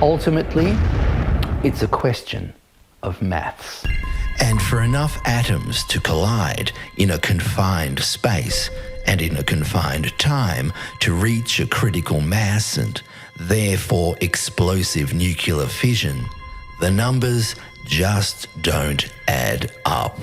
Ultimately, it's a question of maths. And for enough atoms to collide in a confined space and in a confined time to reach a critical mass and therefore explosive nuclear fission, the numbers just don't add up.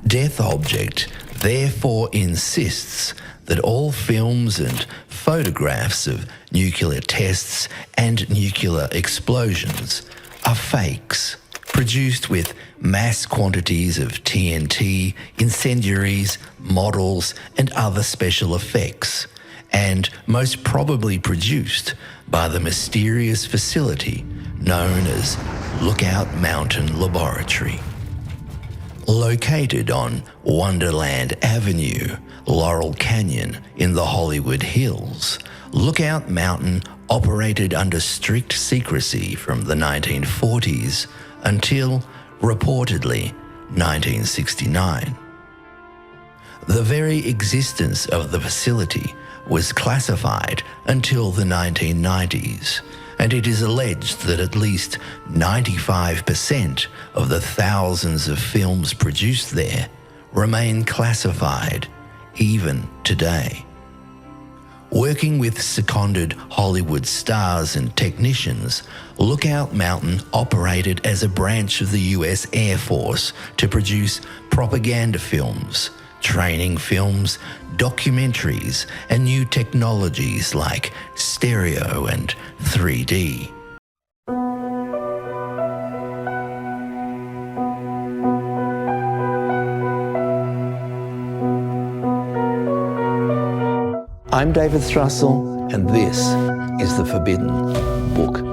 Death Object therefore insists that all films and photographs of nuclear tests and nuclear explosions are fakes, produced with mass quantities of TNT, incendiaries, models, and other special effects, and most probably produced by the mysterious facility known as Lookout Mountain Laboratory. Located on Wonderland Avenue, Laurel Canyon in the Hollywood Hills, Lookout Mountain operated under strict secrecy from the 1940s until, reportedly, 1969. The very existence of the facility was classified until the 1990s, and it is alleged that at least 95% of the thousands of films produced there remain classified even today. Working with seconded Hollywood stars and technicians, Lookout Mountain operated as a branch of the US Air Force to produce propaganda films, training films, documentaries, and new technologies like stereo and 3D. I'm David Thrussell, and this is The Forbidden Book.